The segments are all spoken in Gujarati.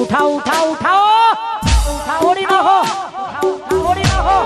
उठाओ उठाओ उठाओ थोड़ी ना हो थोड़ी ना हो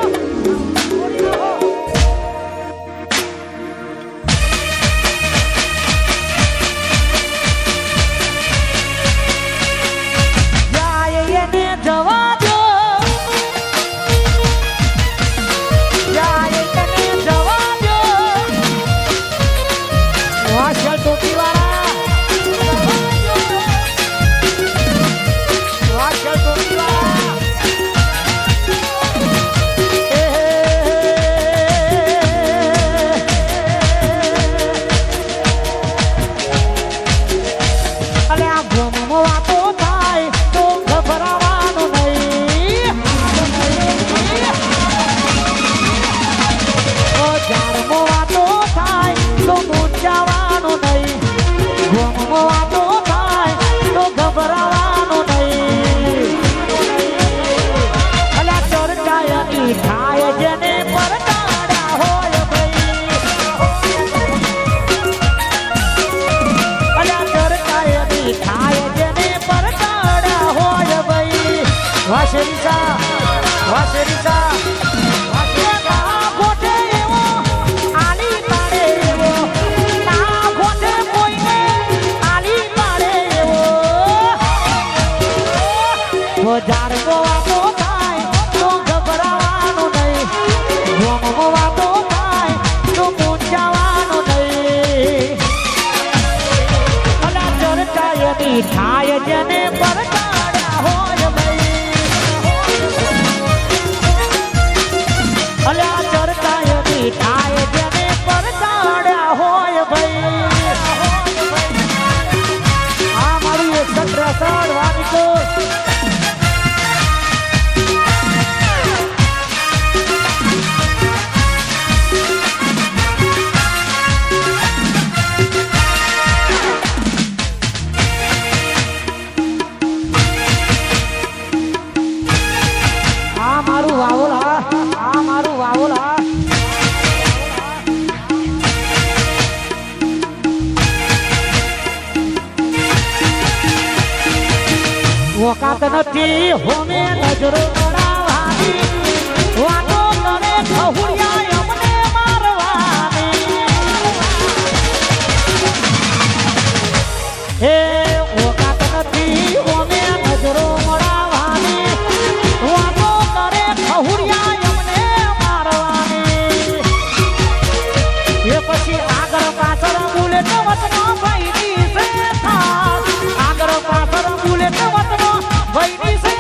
થાય જેને પરગાડ્યા હોય ભાઈ અલ્યા ચરતાય ની થાય જેને પરગાડ્યા હોય ભાઈ આ મારું 163 વાગતો વકાત નથી હોમે નજરો કરાવવાની વાતો કરે ખહુડિયા અમને મારવાની હે વકાત નથી હોમે નજરો કરાવવાની વાતો કરે ખહુડિયા અમને મારવાની એ પછી આગળ પાછળ બુલેટ વતનો ભાઈની છે આગળ પાછળ બુલેટ વતનો ભાઈની છે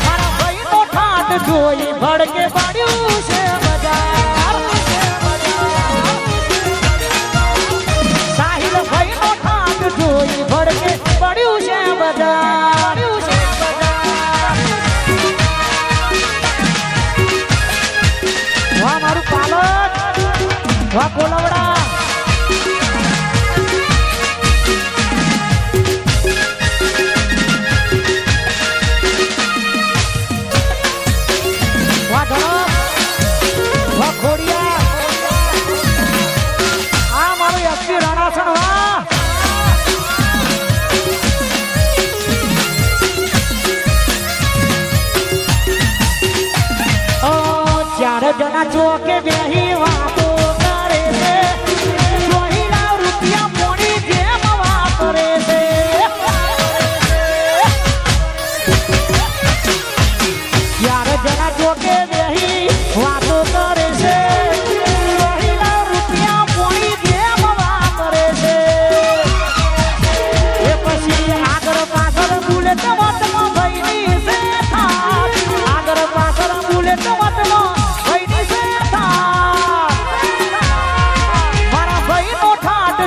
મારા ભાઈનો ઠાટ જોઈ ભડકે પાડ્યું છે બજાર સાહિલ ભાઈનો ઠાટ જોઈ ભડકે પડ્યું છે બજાર વાહ મારું પાલક વાહ કોલવડા जना ચોકે બેહી વાતો કરે છે રોહિલા રૂપિયા પોણી જેમ વાત કરે છે યાર जना ચોકે બેહી વાતો કરે છે રોહિલા રૂપિયા પોણી જેમ વાત કરે છે એ પછી આગળ પાછળ બુલેટ વાતમાં ભાઈની છે આગળ પાછળ બુલેટ વાતમાં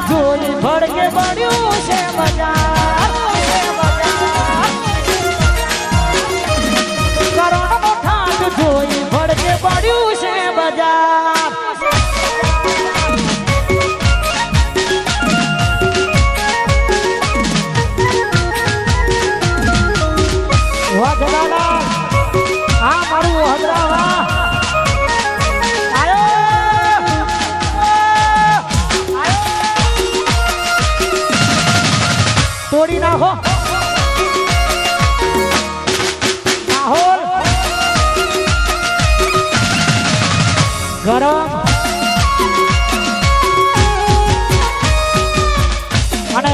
જોઈ ભડકે પડ્યું છે બજાર કરોડનો ઠાટ જોઈ ભડકે પડ્યું છે બજાર વગડાલા આ મારું હદરાવા તોડી નાખો માહોલ ગરમ અને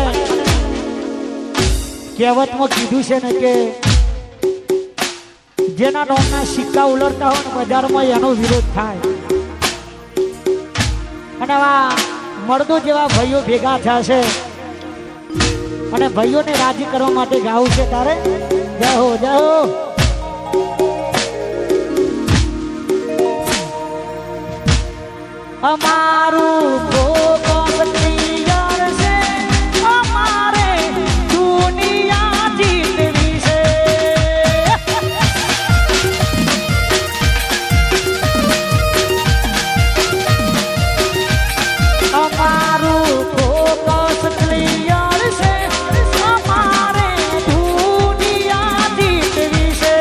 કહેવતમાં કીધું છે ને કે જેના નોમના સિક્કા ઉલટતા હોય ને બજારમાં એનો વિરોધ થાય અને આવા મર્દો જેવા ભાઈઓ ભેગા થશે અને ભાઈઓને રાજી કરવા માટે ગાવું છે તારે જય હો જય હો અમારું ફોકસ ક્લિયર છે અમારે દુનિયા જીતવી છે અમારું ફોકસ ક્લિયર છે અમારે દુનિયા જીતવી છે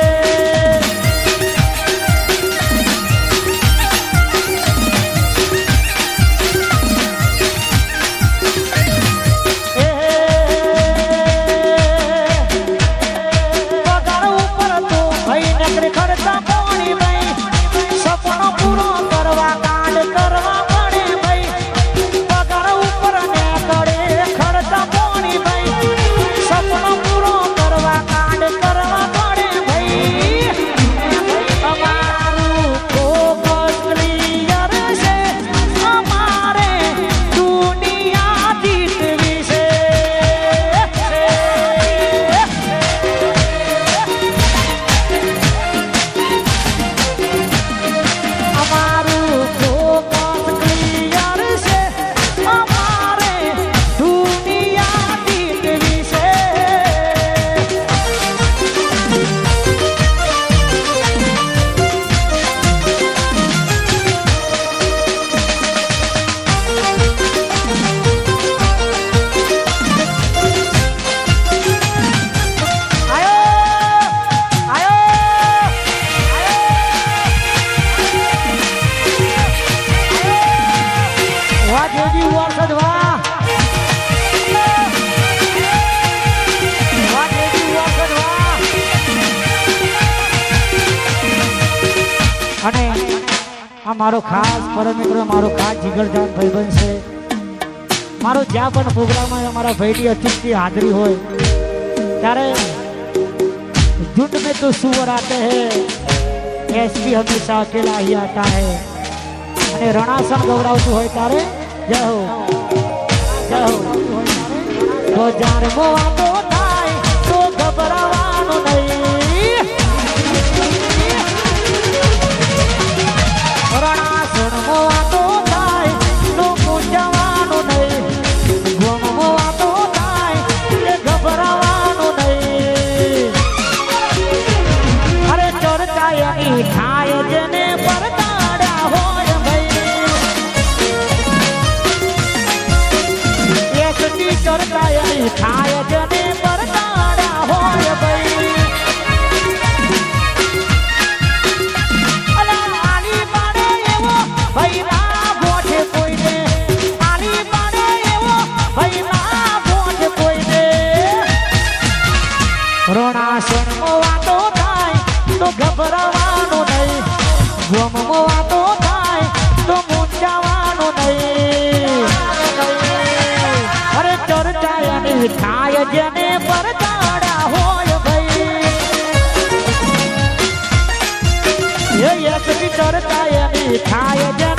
અને આ મારો ખાસ પરમ મિત્ર મારો ખાસ જીગરજાન ભાઈબંધ છે મારો જ્યાં પણ પ્રોગ્રામમાં અમારા ભાઈની અચૂકથી હાજરી હોય ત્યારે झुंड में तो सुअर आते हैं एसपी हमेशा अकेला ही आता है અને રણાસણ ગવડાવતું હોય તારે જય હો તો જાર મોવાતો થાય તો ગભરાવાનું નહીં રણાસણ મોવાતો થાય તો મૂંઝાવાનું નહીં ગોમ મોવાતો થાય એટલે ગભરાવાનું નહીં અરે ચર્ચા એની થાય જેને પરતાડ્યા હોય ચર્ચા એની થાય જેને પરતાડ્યા હોય ભાઈ અલા આલી પાડે એવો ભાઈ ના ગોઠે કોઈને આલી પાડે એવો ભાઈ ના ગોઠે કોઈને રણાસણ મોવાતો થાય તો ગભરાવાનું નહીં ગોમ મોવાતો થાય તો મૂંઝાવાનું નહીં અરે ચર્ચા એની થાય જેને પરતાડ્યા હોય ભાઈ એ એકની ચર્ચા એની થાય જેને